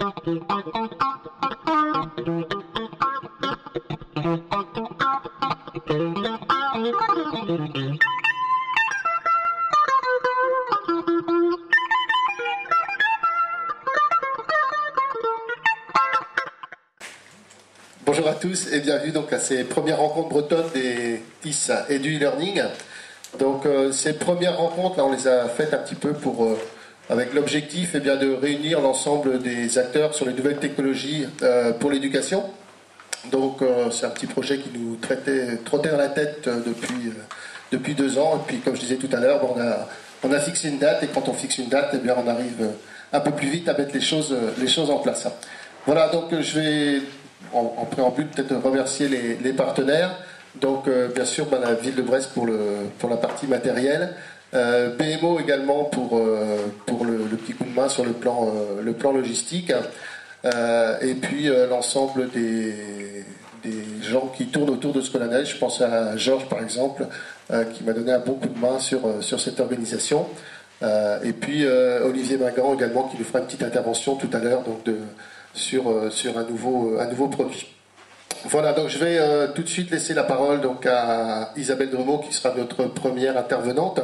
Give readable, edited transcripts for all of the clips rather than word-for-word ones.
Bonjour à tous et bienvenue donc à ces premières rencontres bretonnes des TIS et du e-learning. Donc ces premières rencontres, là, on les a faites un petit peu avec l'objectif de réunir l'ensemble des acteurs sur les nouvelles technologies pour l'éducation. Donc c'est un petit projet qui nous trottait dans la tête depuis 2 ans. Et puis comme je disais tout à l'heure, on a fixé une date et quand on fixe une date, on arrive un peu plus vite à mettre les choses en place. Voilà, donc je vais en préambule peut-être remercier les partenaires. Donc bien sûr la ville de Brest pour la partie matérielle, BMO également pour le petit coup de main sur le plan logistique, et puis l'ensemble des gens qui tournent autour de Scolanel. Je pense à Georges par exemple, qui m'a donné un bon coup de main sur cette organisation, et puis Olivier Magan également qui nous fera une petite intervention tout à l'heure sur un nouveau produit. Voilà, donc je vais tout de suite laisser la parole donc à Isabelle Dremot qui sera notre première intervenante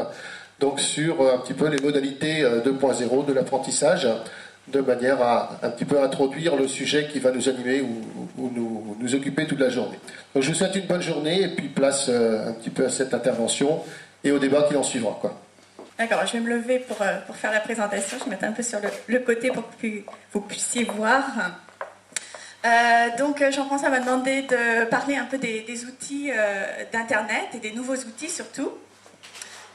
donc sur un petit peu les modalités 2.0 de l'apprentissage, de manière à un petit peu introduire le sujet qui va nous animer ou nous occuper toute la journée. Donc je vous souhaite une bonne journée et puis place un petit peu à cette intervention et au débat qui en suivra, quoi. D'accord, je vais me lever pour faire la présentation. Je vais mettre un peu sur le côté pour que vous puissiez voir. Donc Jean-François m'a demandé de parler un peu des outils d'Internet et des nouveaux outils surtout.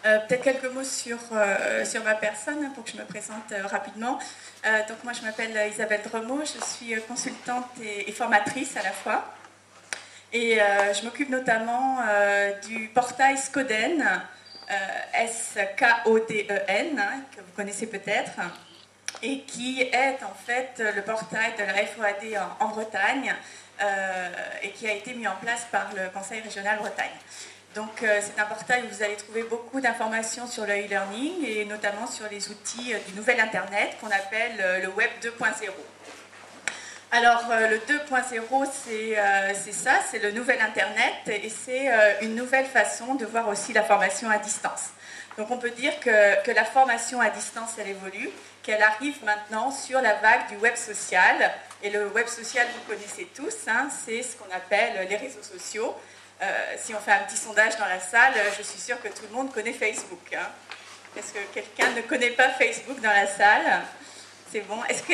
Peut-être quelques mots sur ma personne pour que je me présente rapidement. Donc moi je m'appelle Isabelle Dremot, je suis consultante et formatrice à la fois. Et je m'occupe notamment du portail Scoden, S-K-O-D-E-N, que vous connaissez peut-être, et qui est en fait le portail de la FOAD en Bretagne, et qui a été mis en place par le Conseil régional Bretagne. Donc c'est un portail où vous allez trouver beaucoup d'informations sur le e-learning et notamment sur les outils du nouvel Internet qu'on appelle le Web 2.0. Alors le 2.0 c'est ça, c'est le nouvel Internet et c'est une nouvelle façon de voir aussi la formation à distance. Donc on peut dire que la formation à distance elle évolue, qu'elle arrive maintenant sur la vague du web social. Et le web social vous connaissez tous, hein, c'est ce qu'on appelle les réseaux sociaux. Si on fait un petit sondage dans la salle, je suis sûre que tout le monde connaît Facebook. Hein. Est-ce que quelqu'un ne connaît pas Facebook dans la salle? C'est bon. Est-ce que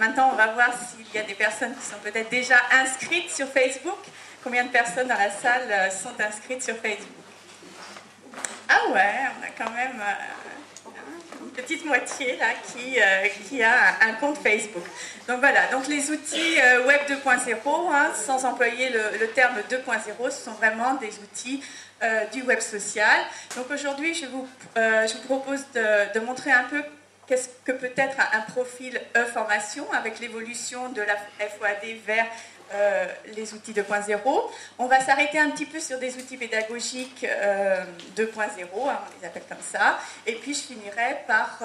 maintenant on va voir s'il y a des personnes qui sont peut-être déjà inscrites sur Facebook? Combien de personnes dans la salle sont inscrites sur Facebook? Ah ouais, on a quand même une petite moitié là qui a un compte Facebook. Donc voilà, donc les outils Web 2.0, hein, sans employer le terme 2.0, ce sont vraiment des outils du web social. Donc aujourd'hui, je vous propose de montrer un peu qu'est-ce que peut être un profil e-formation avec l'évolution de la FOAD vers les outils 2.0. On va s'arrêter un petit peu sur des outils pédagogiques 2.0, hein, on les appelle comme ça. Et puis je finirai par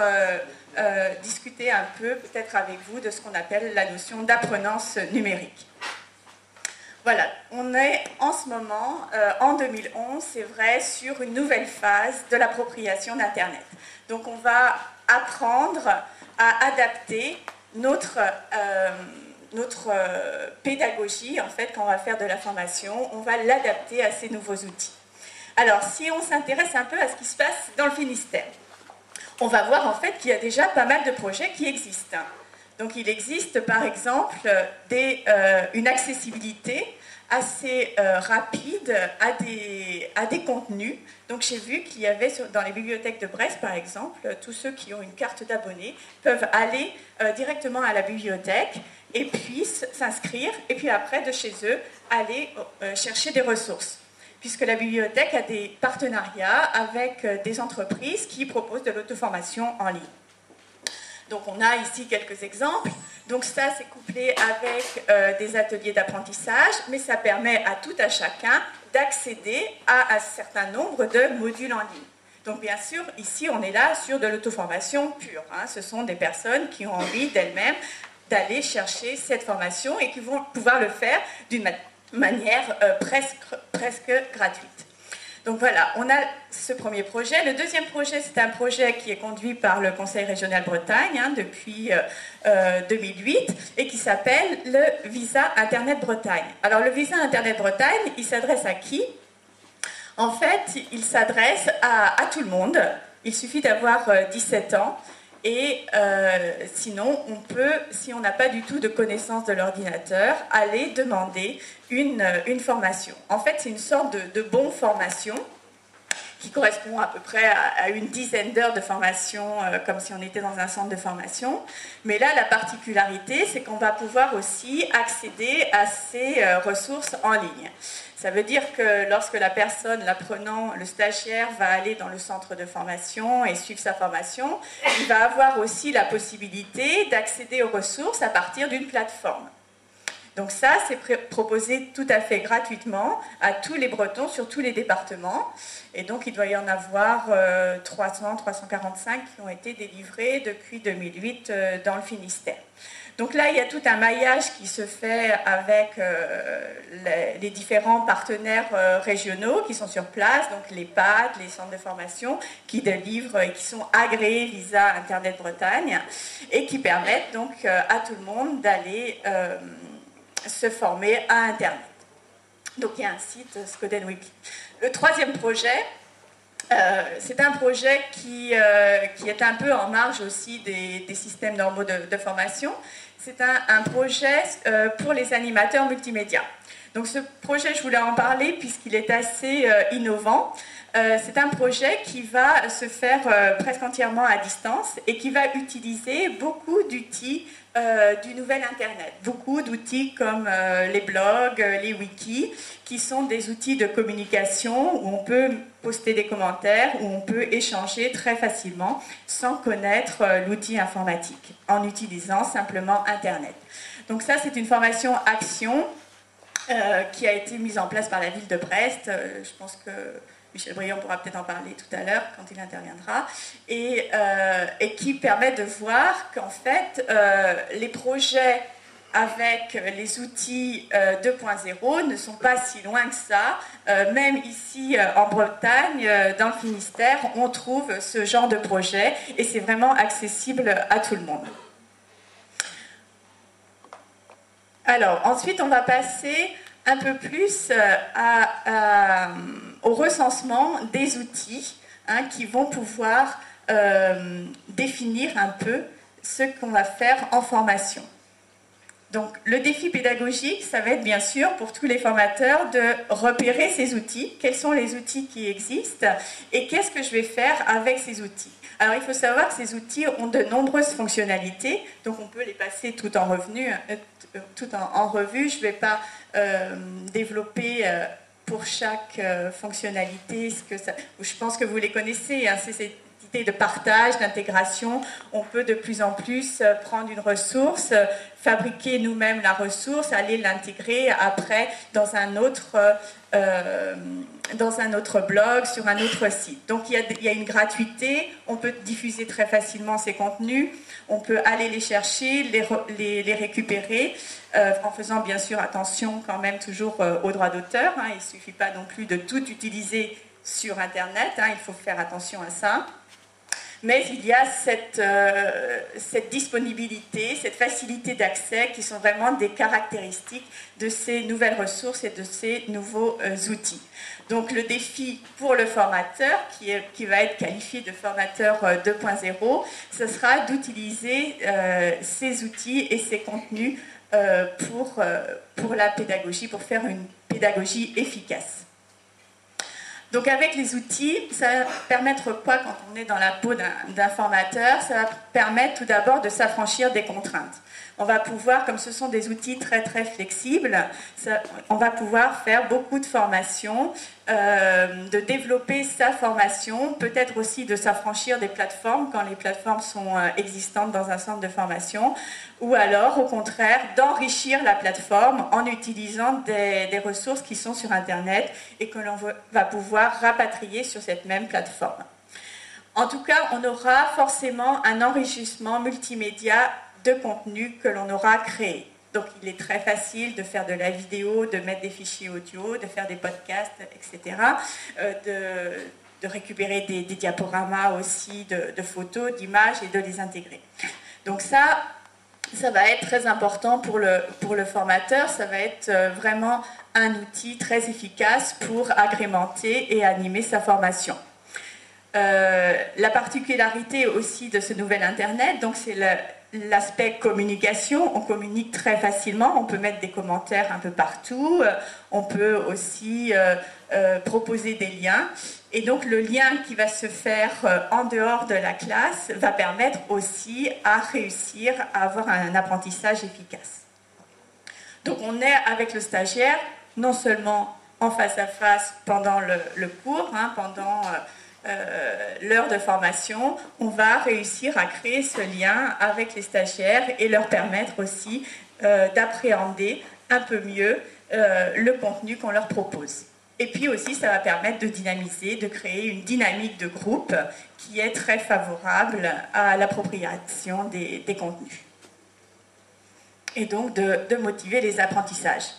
discuter un peu, peut-être avec vous, de ce qu'on appelle la notion d'apprenance numérique. Voilà, on est en ce moment, en 2011, c'est vrai, sur une nouvelle phase de l'appropriation d'Internet. Donc on va apprendre à adapter notre pédagogie, en fait, quand on va faire de la formation, on va l'adapter à ces nouveaux outils. Alors, si on s'intéresse un peu à ce qui se passe dans le Finistère, on va voir en fait qu'il y a déjà pas mal de projets qui existent. Donc, il existe par exemple une accessibilité assez rapide à des contenus. Donc j'ai vu qu'il y avait dans les bibliothèques de Brest par exemple, tous ceux qui ont une carte d'abonné peuvent aller directement à la bibliothèque et puis s'inscrire et puis après de chez eux aller chercher des ressources. Puisque la bibliothèque a des partenariats avec des entreprises qui proposent de l'auto-formation en ligne. Donc on a ici quelques exemples. Donc ça c'est couplé avec des ateliers d'apprentissage, mais ça permet à tout à chacun d'accéder à un certain nombre de modules en ligne. Donc bien sûr, ici on est là sur de l'auto-formation pure. Hein. Ce sont des personnes qui ont envie d'elles-mêmes d'aller chercher cette formation et qui vont pouvoir le faire d'une manière presque gratuite. Donc voilà, on a ce premier projet. Le deuxième projet, c'est un projet qui est conduit par le Conseil régional Bretagne depuis 2008 et qui s'appelle le Visa Internet Bretagne. Alors le Visa Internet Bretagne, il s'adresse à qui? En fait, il s'adresse à tout le monde. Il suffit d'avoir 17 ans. Et sinon, on peut, si on n'a pas du tout de connaissance de l'ordinateur, aller demander une formation. En fait, c'est une sorte de bon formation qui correspond à peu près à une dizaine d'heures de formation, comme si on était dans un centre de formation. Mais là, la particularité, c'est qu'on va pouvoir aussi accéder à ces ressources en ligne. Ça veut dire que lorsque la personne, l'apprenant, le stagiaire va aller dans le centre de formation et suivre sa formation, il va avoir aussi la possibilité d'accéder aux ressources à partir d'une plateforme. Donc ça, c'est proposé tout à fait gratuitement à tous les Bretons sur tous les départements. Et donc, il doit y en avoir 300, 345 qui ont été délivrés depuis 2008 dans le Finistère. Donc là, il y a tout un maillage qui se fait avec les différents partenaires régionaux qui sont sur place, donc les PAD, les centres de formation, qui délivrent et qui sont agréés Visa Internet Bretagne et qui permettent donc à tout le monde d'aller se former à Internet. Donc il y a un site, Scodenwiki. Le troisième projet, c'est un projet qui est un peu en marge aussi des systèmes normaux de formation. C'est un projet pour les animateurs multimédia. Donc ce projet, je voulais en parler puisqu'il est assez innovant. C'est un projet qui va se faire presque entièrement à distance et qui va utiliser beaucoup d'outils du nouvel Internet. Beaucoup d'outils comme les blogs, les wikis, qui sont des outils de communication où on peut poster des commentaires, où on peut échanger très facilement sans connaître l'outil informatique, en utilisant simplement Internet. Donc ça, c'est une formation Action qui a été mise en place par la ville de Brest. Je pense que Michel Briand pourra peut-être en parler tout à l'heure quand il interviendra, et qui permet de voir qu'en fait, les projets avec les outils 2.0 ne sont pas si loin que ça. Même ici en Bretagne, dans le Finistère, on trouve ce genre de projet et c'est vraiment accessible à tout le monde. Alors, ensuite, on va passer un peu plus au recensement des outils qui vont pouvoir définir un peu ce qu'on va faire en formation. Donc, le défi pédagogique, ça va être bien sûr pour tous les formateurs de repérer ces outils, quels sont les outils qui existent et qu'est-ce que je vais faire avec ces outils. Alors, il faut savoir que ces outils ont de nombreuses fonctionnalités, donc on peut les passer tout en revue. Je ne vais pas développer pour chaque fonctionnalité je pense que vous les connaissez, c'est cette idée de partage, d'intégration. On peut de plus en plus prendre une ressource, fabriquer nous-mêmes la ressource, aller l'intégrer après dans un autre blog, sur un autre site. Donc il y a une gratuité, on peut diffuser très facilement ces contenus, on peut aller les chercher, les récupérer, en faisant bien sûr attention quand même toujours aux droits d'auteur. Il ne suffit pas non plus de tout utiliser sur Internet, il faut faire attention à ça. Mais il y a cette disponibilité, cette facilité d'accès qui sont vraiment des caractéristiques de ces nouvelles ressources et de ces nouveaux outils. Donc le défi pour le formateur, qui va être qualifié de formateur 2.0, ce sera d'utiliser ces outils et ces contenus pour la pédagogie, pour faire une pédagogie efficace. Donc avec les outils, ça va permettre quoi quand on est dans la peau d'un formateur? Ça va permettre tout d'abord de s'affranchir des contraintes. On va pouvoir, comme ce sont des outils très très flexibles, on va pouvoir faire beaucoup de formations, de développer sa formation, peut-être aussi de s'affranchir des plateformes quand les plateformes sont existantes dans un centre de formation, ou alors au contraire d'enrichir la plateforme en utilisant des ressources qui sont sur Internet et que l'on va pouvoir rapatrier sur cette même plateforme. En tout cas, on aura forcément un enrichissement multimédia de contenu que l'on aura créé. Donc il est très facile de faire de la vidéo, de mettre des fichiers audio, de faire des podcasts, etc. De récupérer des diaporamas aussi, de photos, d'images et de les intégrer. Donc ça va être très important pour le formateur, ça va être vraiment un outil très efficace pour agrémenter et animer sa formation. La particularité aussi de ce nouvel Internet, donc c'est l'aspect communication. On communique très facilement, on peut mettre des commentaires un peu partout, on peut aussi proposer des liens. Et donc le lien qui va se faire en dehors de la classe va permettre aussi à réussir à avoir un apprentissage efficace. Donc on est avec le stagiaire, non seulement en face à face pendant le cours, pendant l'heure de formation, on va réussir à créer ce lien avec les stagiaires et leur permettre aussi d'appréhender un peu mieux le contenu qu'on leur propose. Et puis aussi, ça va permettre de dynamiser, de créer une dynamique de groupe qui est très favorable à l'appropriation des contenus. Et donc de motiver les apprentissages.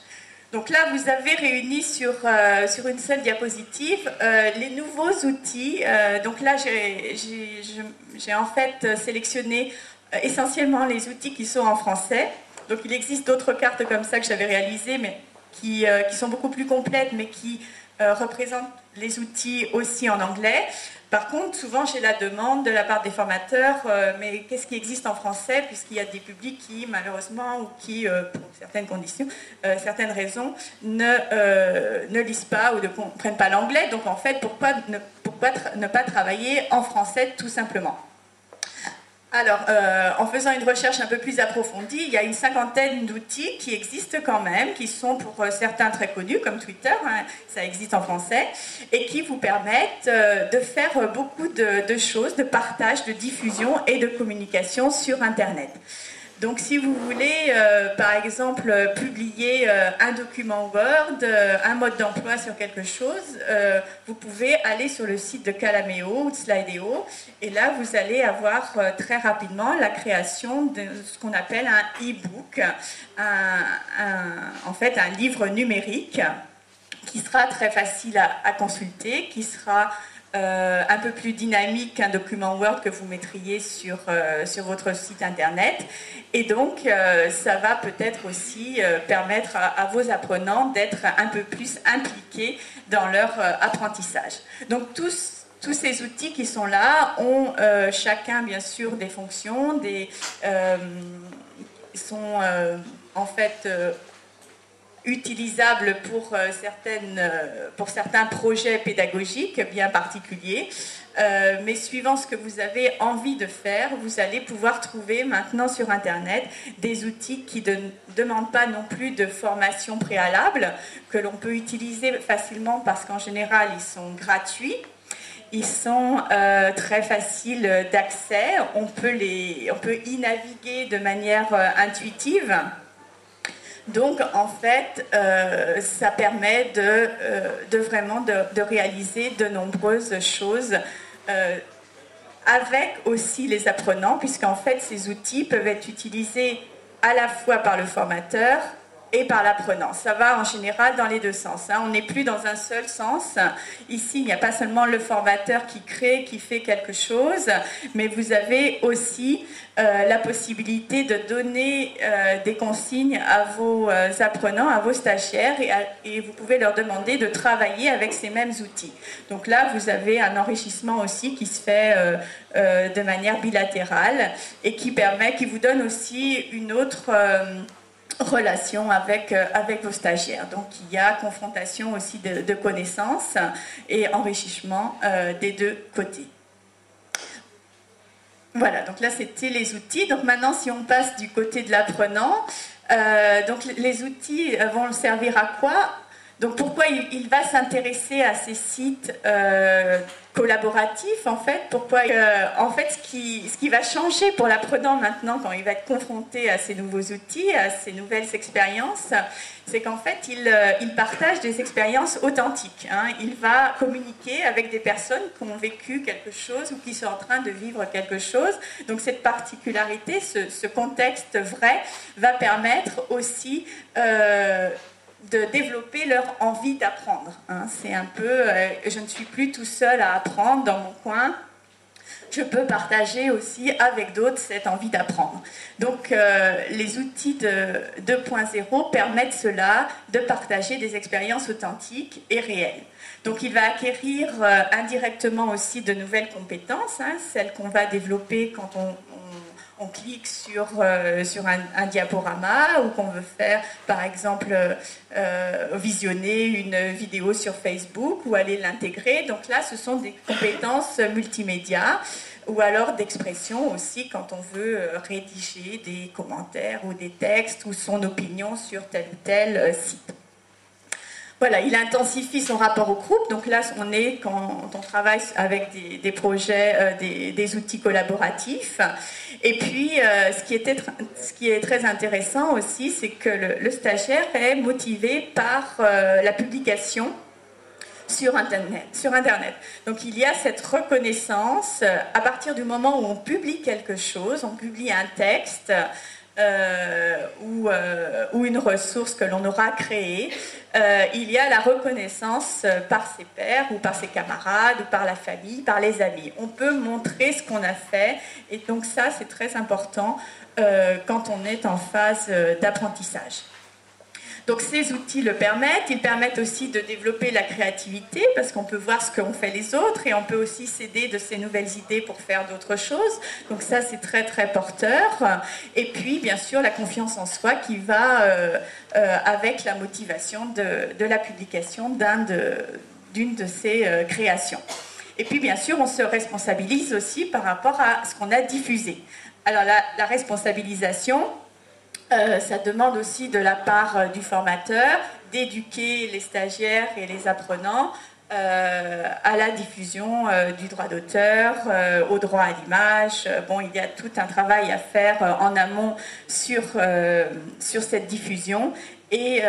Donc là, vous avez réuni sur une seule diapositive les nouveaux outils. Donc là, j'ai en fait sélectionné essentiellement les outils qui sont en français. Donc il existe d'autres cartes comme ça que j'avais réalisées, mais qui sont beaucoup plus complètes, mais qui représentent les outils aussi en anglais. Par contre, souvent j'ai la demande de la part des formateurs, mais qu'est-ce qui existe en français, puisqu'il y a des publics qui, malheureusement, ou qui, pour certaines conditions, certaines raisons, ne lisent pas ou ne comprennent pas l'anglais. Donc en fait, pourquoi ne pas travailler en français tout simplement ? Alors, en faisant une recherche un peu plus approfondie, il y a une cinquantaine d'outils qui existent quand même, qui sont pour certains très connus, comme Twitter, ça existe en français, et qui vous permettent de faire beaucoup de choses, de partage, de diffusion et de communication sur Internet. Donc si vous voulez, par exemple, publier un document Word, un mode d'emploi sur quelque chose, vous pouvez aller sur le site de Calameo ou de Slideo, et là vous allez avoir très rapidement la création de ce qu'on appelle un e-book, en fait un livre numérique qui sera très facile à consulter, qui sera un peu plus dynamique qu'un document Word que vous mettriez sur votre site internet. Et donc, ça va peut-être aussi permettre à vos apprenants d'être un peu plus impliqués dans leur apprentissage. Donc, tous ces outils qui sont là ont chacun, bien sûr, des fonctions, sont en fait utilisables pour certains projets pédagogiques bien particuliers. Mais suivant ce que vous avez envie de faire, vous allez pouvoir trouver maintenant sur Internet des outils qui ne demandent pas non plus de formation préalable, que l'on peut utiliser facilement parce qu'en général, ils sont gratuits. Ils sont très faciles d'accès. On peut y naviguer de manière intuitive. Donc, en fait, ça permet vraiment de réaliser de nombreuses choses avec aussi les apprenants, puisqu'en fait, ces outils peuvent être utilisés à la fois par le formateur et par l'apprenant. Ça va en général dans les deux sens. On n'est plus dans un seul sens. Ici, il n'y a pas seulement le formateur qui crée, qui fait quelque chose, mais vous avez aussi la possibilité de donner des consignes à vos apprenants, à vos stagiaires, et vous pouvez leur demander de travailler avec ces mêmes outils. Donc là, vous avez un enrichissement aussi qui se fait de manière bilatérale et qui vous donne aussi une autre relation avec vos stagiaires. Donc il y a confrontation aussi de connaissances et enrichissement des deux côtés. Voilà, donc là c'était les outils. Donc maintenant si on passe du côté de l'apprenant, donc les outils vont servir à quoi ? Donc pourquoi il va s'intéresser à ces sites collaboratif en fait. Pourquoi en fait, ce qui va changer pour l'apprenant maintenant quand il va être confronté à ces nouveaux outils, à ces nouvelles expériences, c'est qu'en fait il partage des expériences authentiques, hein. Il va communiquer avec des personnes qui ont vécu quelque chose ou qui sont en train de vivre quelque chose. Donc cette particularité, ce contexte vrai va permettre aussi de développer leur envie d'apprendre, hein. C'est un peu, je ne suis plus tout seul à apprendre dans mon coin, je peux partager aussi avec d'autres cette envie d'apprendre. Donc les outils de 2.0 permettent cela, de partager des expériences authentiques et réelles. Donc il va acquérir indirectement aussi de nouvelles compétences, hein, celles qu'on va développer quand on clique sur un diaporama ou qu'on veut faire, par exemple, visionner une vidéo sur Facebook ou aller l'intégrer. Donc là, ce sont des compétences multimédia ou alors d'expression aussi quand on veut rédiger des commentaires ou des textes ou son opinion sur tel ou tel site. Voilà, il intensifie son rapport au groupe. Donc là, quand on travaille avec des projets, des outils collaboratifs. Et puis, ce qui est très intéressant aussi, c'est que le stagiaire est motivé par la publication sur Internet. Donc il y a cette reconnaissance à partir du moment où on publie quelque chose, on publie un texte, ou une ressource que l'on aura créée, il y a la reconnaissance par ses pairs ou par ses camarades ou par la famille, par les amis. On peut montrer ce qu'on a fait et donc ça c'est très important quand on est en phase d'apprentissage. Donc ces outils le permettent, ils permettent aussi de développer la créativité parce qu'on peut voir ce qu'ont fait les autres et on peut aussi s'aider de ces nouvelles idées pour faire d'autres choses. Donc ça c'est très très porteur. Et puis bien sûr la confiance en soi qui va avec la motivation de la publication d'une de ces créations. Et puis bien sûr on se responsabilise aussi par rapport à ce qu'on a diffusé. Alors la responsabilisation, ça demande aussi de la part du formateur d'éduquer les stagiaires et les apprenants à la diffusion du droit d'auteur, au droit à l'image. Bon, il y a tout un travail à faire en amont sur cette diffusion et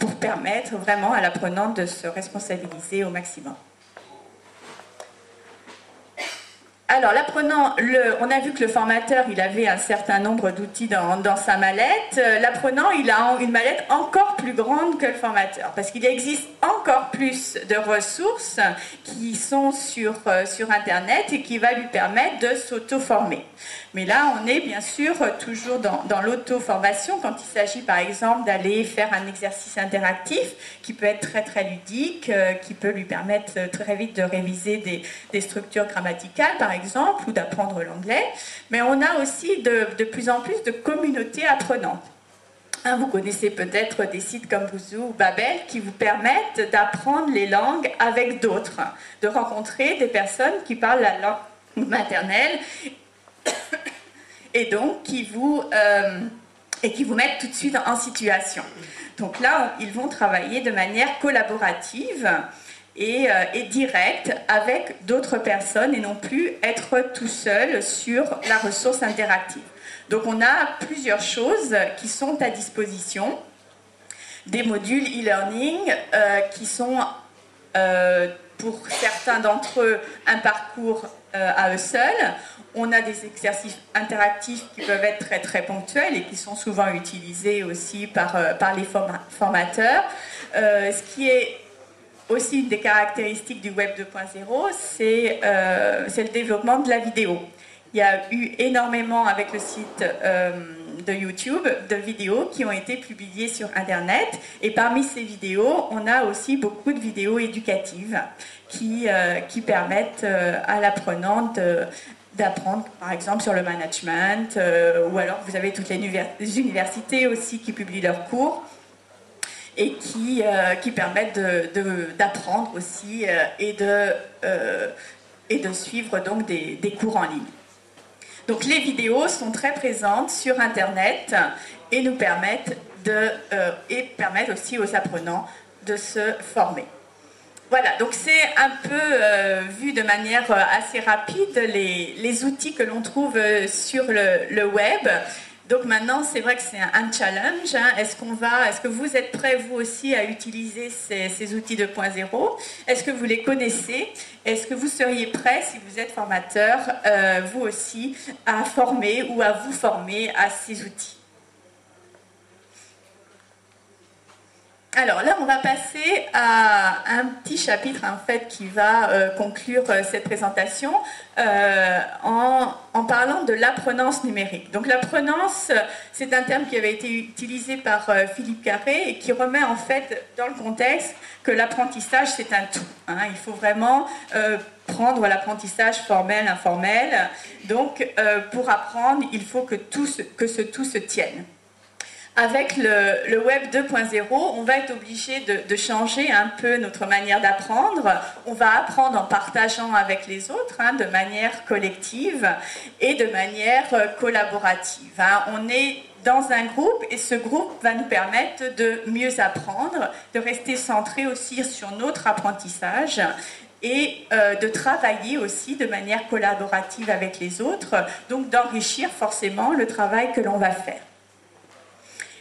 pour permettre vraiment à l'apprenant de se responsabiliser au maximum. Alors, l'apprenant, on a vu que le formateur, il avait un certain nombre d'outils dans sa mallette. L'apprenant, il a une mallette encore plus grande que le formateur, parce qu'il existe encore plus de ressources qui sont sur Internet et qui va lui permettre de s'auto-former. Mais là, on est bien sûr toujours dans l'auto-formation quand il s'agit par exemple d'aller faire un exercice interactif qui peut être très très ludique, qui peut lui permettre très vite de réviser des structures grammaticales par exemple ou d'apprendre l'anglais. Mais on a aussi de plus en plus de communautés apprenantes. Vous connaissez peut-être des sites comme Bouzou ou Babel qui vous permettent d'apprendre les langues avec d'autres, de rencontrer des personnes qui parlent la langue maternelle et donc qui vous mettent tout de suite en situation. Donc là, ils vont travailler de manière collaborative et directe avec d'autres personnes et non plus être tout seul sur la ressource interactive. Donc on a plusieurs choses qui sont à disposition. Des modules e-learning qui sont pour certains d'entre eux un parcours à eux seuls. On a des exercices interactifs qui peuvent être très très ponctuels et qui sont souvent utilisés aussi par les formateurs. Ce qui est aussi une des caractéristiques du Web 2.0, c'est le développement de la vidéo. Il y a eu énormément avec le site de YouTube de vidéos qui ont été publiées sur Internet et parmi ces vidéos, on a aussi beaucoup de vidéos éducatives qui permettent à l'apprenant d'apprendre par exemple sur le management ou alors vous avez toutes les universités aussi qui publient leurs cours et qui permettent d'apprendre aussi et de suivre donc des cours en ligne. Donc les vidéos sont très présentes sur Internet et nous permettent permettent aussi aux apprenants de se former. Voilà, donc c'est un peu vu de manière assez rapide les outils que l'on trouve sur le web. Donc maintenant, c'est vrai que c'est un challenge. Hein. Est-ce que vous êtes prêts, vous aussi, à utiliser ces outils 2.0? Est-ce que vous les connaissez? Est-ce que vous seriez prêts, si vous êtes formateur, vous aussi, à former ou à vous former à ces outils? Alors là, on va passer à un petit chapitre en fait qui va conclure cette présentation en parlant de l'apprenance numérique. Donc l'apprenance, c'est un terme qui avait été utilisé par Philippe Carré et qui remet en fait dans le contexte que l'apprentissage c'est un tout. Hein. Il faut vraiment prendre l'apprentissage formel, informel. Donc pour apprendre, il faut que ce tout se tienne. Avec le Web 2.0, on va être obligé de changer un peu notre manière d'apprendre. On va apprendre en partageant avec les autres, hein, de manière collective et de manière collaborative. Hein. On est dans un groupe et ce groupe va nous permettre de mieux apprendre, de rester centré aussi sur notre apprentissage et de travailler aussi de manière collaborative avec les autres, donc d'enrichir forcément le travail que l'on va faire.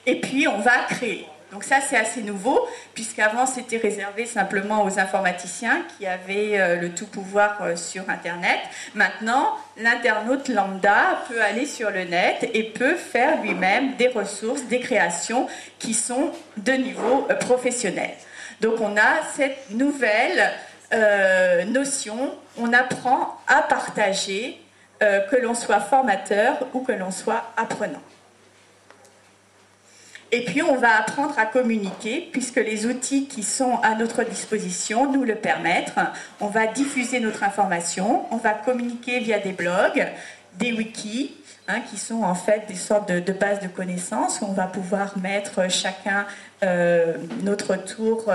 Et puis, on va créer. Donc ça, c'est assez nouveau, puisqu'avant, c'était réservé simplement aux informaticiens qui avaient le tout pouvoir sur Internet. Maintenant, l'internaute lambda peut aller sur le net et peut faire lui-même des ressources, des créations qui sont de niveau professionnel. Donc, on a cette nouvelle notion, on apprend à partager, que l'on soit formateur ou que l'on soit apprenant. Et puis, on va apprendre à communiquer, puisque les outils qui sont à notre disposition nous le permettent. On va diffuser notre information, on va communiquer via des blogs, des wikis, hein, qui sont en fait des sortes de bases de connaissances où on va pouvoir mettre chacun notre tour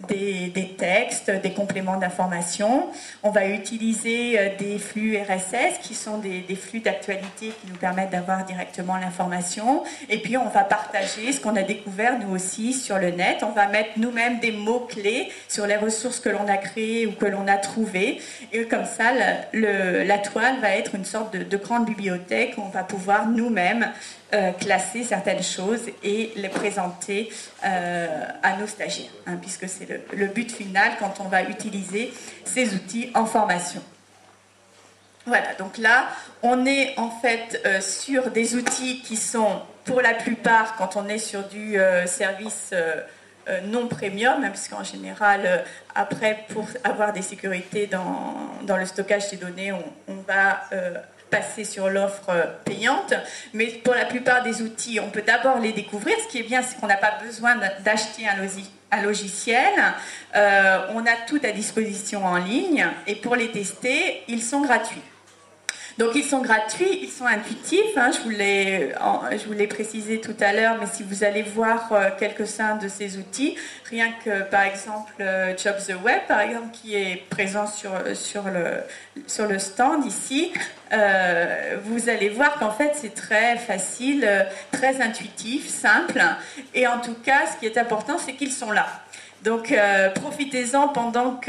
des textes, des compléments d'information. On va utiliser des flux RSS qui sont des flux d'actualité qui nous permettent d'avoir directement l'information. Et puis on va partager ce qu'on a découvert nous aussi sur le net. On va mettre nous-mêmes des mots-clés sur les ressources que l'on a créées ou que l'on a trouvées. Et comme ça, la toile va être une sorte de grande bibliothèque où on va pouvoir nous-mêmes classer certaines choses et les présenter à nos stagiaires, hein, puisque c'est le but final quand on va utiliser ces outils en formation. Voilà, donc là, on est en fait sur des outils qui sont, pour la plupart, quand on est sur du service non premium, hein, puisqu'en général, après, pour avoir des sécurités dans le stockage des données, on va passer sur l'offre payante, mais pour la plupart des outils, on peut d'abord les découvrir. Ce qui est bien, c'est qu'on n'a pas besoin d'acheter un logiciel. On a tout à disposition en ligne, et pour les tester, ils sont gratuits. Donc ils sont gratuits, ils sont intuitifs, hein, je vous l'ai précisé tout à l'heure, mais si vous allez voir quelques-uns de ces outils, rien que par exemple Jobs the Web, par exemple, qui est présent sur le stand ici, vous allez voir qu'en fait c'est très facile, très intuitif, simple, et en tout cas ce qui est important c'est qu'ils sont là. Donc profitez-en pendant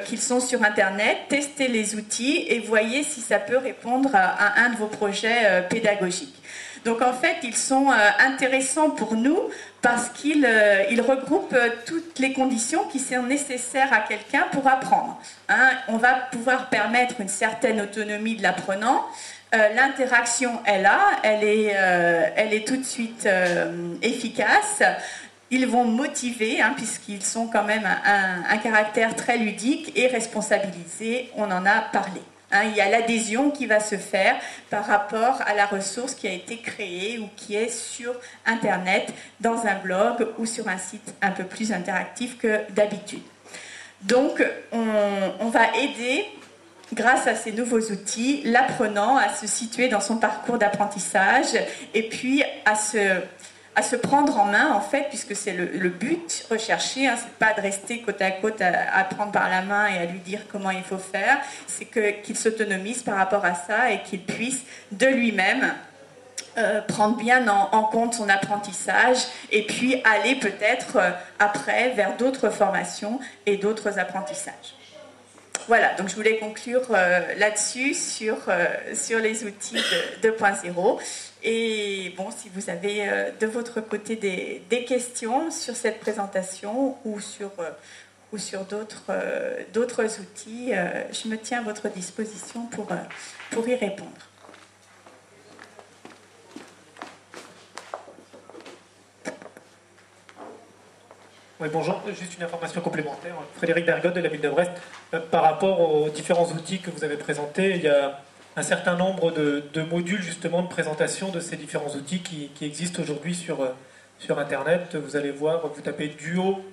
qu'ils sont sur Internet, testez les outils et voyez si ça peut répondre à un de vos projets pédagogiques. Donc en fait, ils sont intéressants pour nous parce qu'ils regroupent toutes les conditions qui sont nécessaires à quelqu'un pour apprendre. Hein, on va pouvoir permettre une certaine autonomie de l'apprenant. L'interaction est là, elle est tout de suite efficace. Ils vont motiver, hein, puisqu'ils sont quand même un caractère très ludique et responsabilisé, on en a parlé. Hein, il y a l'adhésion qui va se faire par rapport à la ressource qui a été créée ou qui est sur Internet, dans un blog ou sur un site un peu plus interactif que d'habitude. Donc, on va aider, grâce à ces nouveaux outils, l'apprenant à se situer dans son parcours d'apprentissage et puis à se prendre en main, en fait, puisque c'est le but recherché, hein, c'est pas de rester côte à côte à prendre par la main et à lui dire comment il faut faire, c'est qu'il s'autonomise par rapport à ça et qu'il puisse de lui-même prendre bien en compte son apprentissage et puis aller peut-être après vers d'autres formations et d'autres apprentissages. Voilà, donc je voulais conclure là-dessus sur les outils 2.0. Et bon, si vous avez de votre côté des questions sur cette présentation ou sur d'autres outils, je me tiens à votre disposition pour y répondre. Oui, bonjour, juste une information complémentaire. Frédéric Bergotte de la ville de Brest. Par rapport aux différents outils que vous avez présentés, il y a un certain nombre de modules justement de présentation de ces différents outils qui existent aujourd'hui sur Internet. Vous allez voir, vous tapez Duo,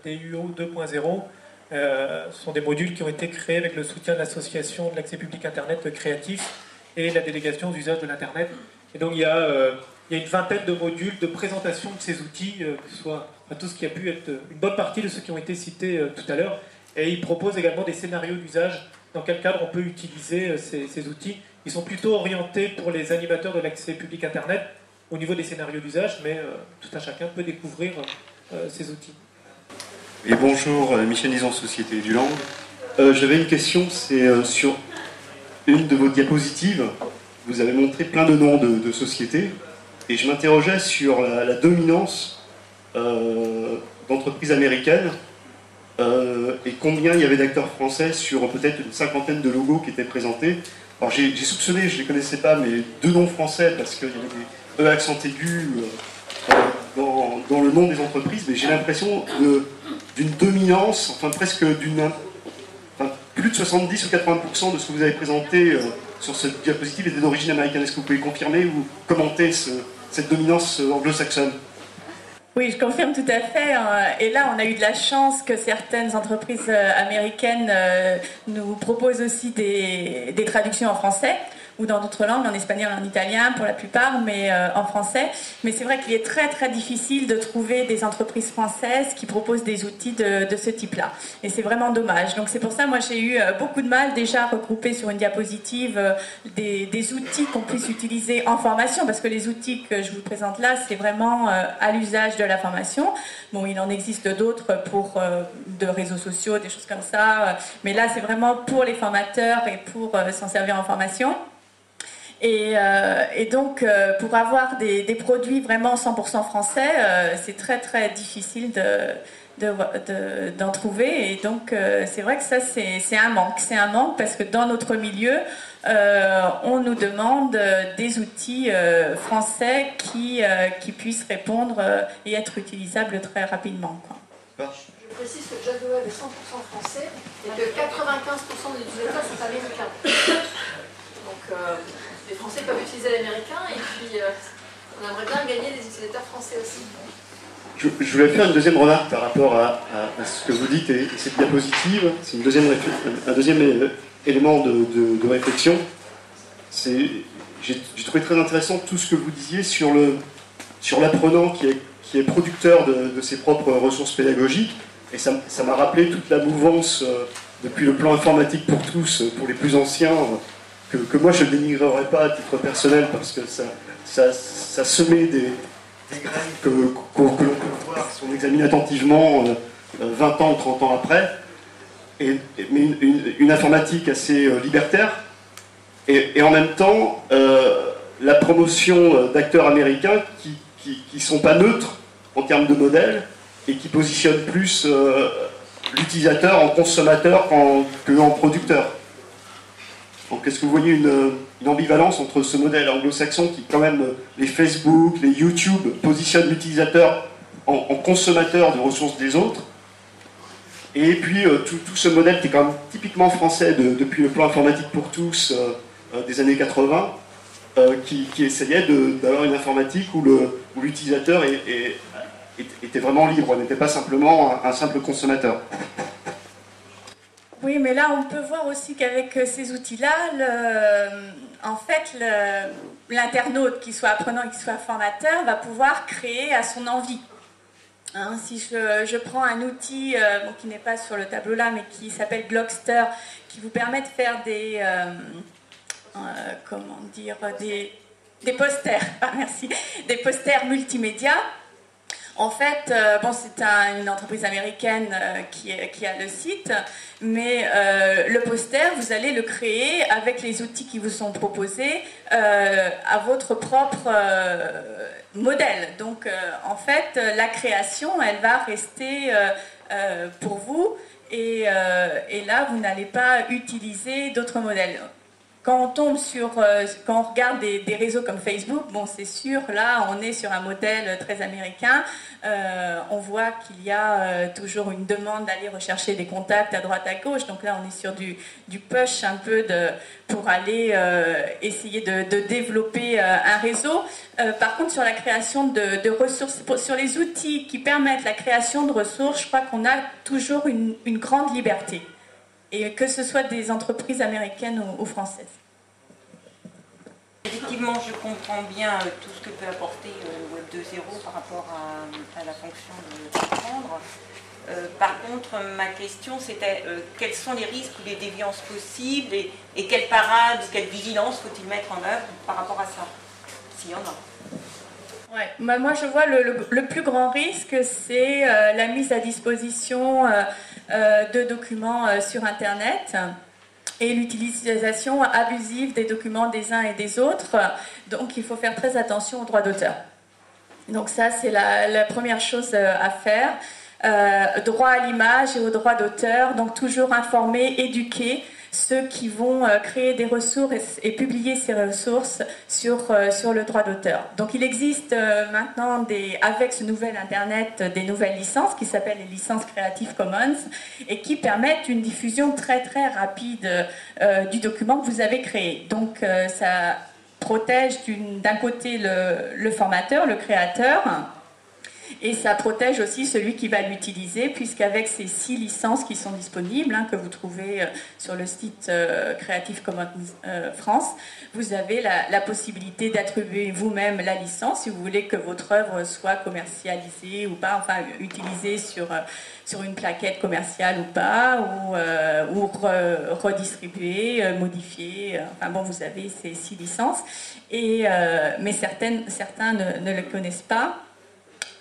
DUO 2.0. Ce sont des modules qui ont été créés avec le soutien de l'association de l'accès public Internet créatif et la délégation aux usages de l'Internet. Et donc il y a une vingtaine de modules de présentation de ces outils, que ce soit tout ce qui a pu être une bonne partie de ceux qui ont été cités tout à l'heure. Et ils proposent également des scénarios d'usage, dans quel cadre on peut utiliser ces outils. Ils sont plutôt orientés pour les animateurs de l'accès public Internet au niveau des scénarios d'usage, mais tout un chacun peut découvrir ces outils. Et bonjour, Michel Nison, Société du Land. J'avais une question, c'est sur une de vos diapositives. Vous avez montré plein de noms de sociétés, et je m'interrogeais sur la dominance d'entreprises américaines et combien il y avait d'acteurs français sur peut-être une cinquantaine de logos qui étaient présentés. Alors j'ai soupçonné, je ne les connaissais pas, mais deux noms français parce qu'il y avait des E accent aigu dans le nom des entreprises, mais j'ai l'impression d'une dominance, enfin presque plus de 70 ou 80% de ce que vous avez présenté sur cette diapositive était d'origine américaine. Est-ce que vous pouvez confirmer ou commenter cette dominance anglo-saxonne ? Oui, je confirme tout à fait. Et là, on a eu de la chance que certaines entreprises américaines nous proposent aussi des traductions en français ou dans d'autres langues, en espagnol, en italien pour la plupart, mais en français. Mais c'est vrai qu'il est très très difficile de trouver des entreprises françaises qui proposent des outils de ce type-là. Et c'est vraiment dommage. Donc c'est pour ça, moi j'ai eu beaucoup de mal déjà à regrouper sur une diapositive des outils qu'on puisse utiliser en formation, parce que les outils que je vous présente là, c'est vraiment à l'usage de la formation. Bon, il en existe d'autres pour de réseaux sociaux, des choses comme ça, mais là c'est vraiment pour les formateurs et pour s'en servir en formation. Et donc, pour avoir des produits vraiment 100% français, c'est très très difficile d'en trouver. Et donc, c'est vrai que ça, c'est un manque. C'est un manque parce que dans notre milieu, on nous demande des outils français qui puissent répondre et être utilisables très rapidement, quoi. Je précise que Jade Web est 100% français et que 95% des utilisateurs sont américains. Donc, les Français peuvent utiliser l'américain et puis on aimerait bien gagner des utilisateurs français aussi. Je voulais faire une deuxième remarque par rapport à ce que vous dites et cette diapositive. C'est un deuxième élément de réflexion. J'ai trouvé très intéressant tout ce que vous disiez sur l'apprenant qui est producteur de ses propres ressources pédagogiques. Et ça m'a rappelé toute la mouvance depuis le plan informatique pour tous, pour les plus anciens, que moi je ne dénigrerais pas à titre personnel parce que ça semait des graines que l'on peut voir si on examine attentivement 20 ans ou 30 ans après, mais une informatique assez libertaire et en même temps la promotion d'acteurs américains qui ne sont pas neutres en termes de modèles et qui positionnent plus l'utilisateur en consommateur qu'en producteur. Donc est-ce que vous voyez une ambivalence entre ce modèle anglo-saxon qui, quand même, les Facebook, les YouTube, positionnent l'utilisateur en consommateur de ressources des autres, et puis tout ce modèle qui est quand même typiquement français depuis le plan informatique pour tous des années 80, qui essayait d'avoir une informatique où l'utilisateur était vraiment libre, n'était pas simplement un simple consommateur. Oui, mais là, on peut voir aussi qu'avec ces outils-là, en fait, l'internaute, qu'il soit apprenant, qu'il soit formateur, va pouvoir créer à son envie. Hein, si je prends un outil qui n'est pas sur le tableau là, mais qui s'appelle Glogster, qui vous permet de faire posters, merci, des posters multimédia. En fait, bon, c'est une entreprise américaine qui a le site, mais le poster, vous allez le créer avec les outils qui vous sont proposés à votre propre modèle. Donc, en fait, la création, elle va rester pour vous, et là, vous n'allez pas utiliser d'autres modèles. Quand on tombe quand on regarde des réseaux comme Facebook, bon, c'est sûr, là, on est sur un modèle très américain. On voit qu'il y a toujours une demande d'aller rechercher des contacts à droite à gauche. Donc là, on est sur du push un peu pour aller essayer de développer un réseau. Par contre, sur la création de ressources, sur les outils qui permettent la création de ressources, je crois qu'on a toujours une grande liberté. Et que ce soit des entreprises américaines ou françaises. Effectivement, je comprends bien tout ce que peut apporter Web 2.0 par rapport à la fonction de comprendre. Par contre, ma question c'était quels sont les risques ou les déviances possibles et quelles parades ou quelle vigilance faut-il mettre en œuvre par rapport à ça, s'il y en a. Ouais. Bah, moi, je vois le plus grand risque, c'est la mise à disposition de documents sur Internet et l'utilisation abusive des documents des uns et des autres. Donc, il faut faire très attention aux droits d'auteur. Donc ça, c'est la première chose à faire. Droit à l'image et aux droits d'auteur, donc toujours informer, éduquer ceux qui vont créer des ressources et publier ces ressources sur le droit d'auteur. Donc il existe maintenant, avec ce nouvel Internet, des nouvelles licences qui s'appellent les licences Creative Commons et qui permettent une diffusion très très rapide du document que vous avez créé. Donc ça protège d'un côté le formateur, le créateur, et ça protège aussi celui qui va l'utiliser, puisqu'avec ces 6 licences qui sont disponibles, que vous trouvez sur le site Creative Commons France, vous avez la possibilité d'attribuer vous-même la licence si vous voulez que votre œuvre soit commercialisée ou pas, enfin utilisée sur une plaquette commerciale ou pas, ou redistribuée, modifiée. Enfin bon, vous avez ces 6 licences, mais certains ne le connaissent pas.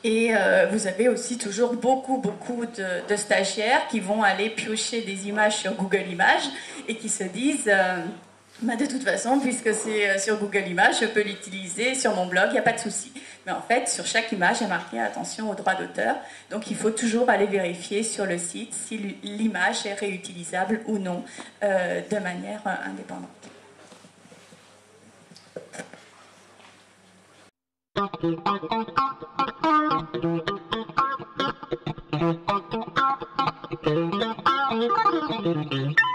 Et vous avez aussi toujours beaucoup de stagiaires qui vont aller piocher des images sur Google Images et qui se disent de toute façon, puisque c'est sur Google Images, je peux l'utiliser sur mon blog, il n'y a pas de souci. Mais en fait, sur chaque image, il y a marqué attention aux droits d'auteur. Donc il faut toujours aller vérifier sur le site si l'image est réutilisable ou non de manière indépendante. Thank you.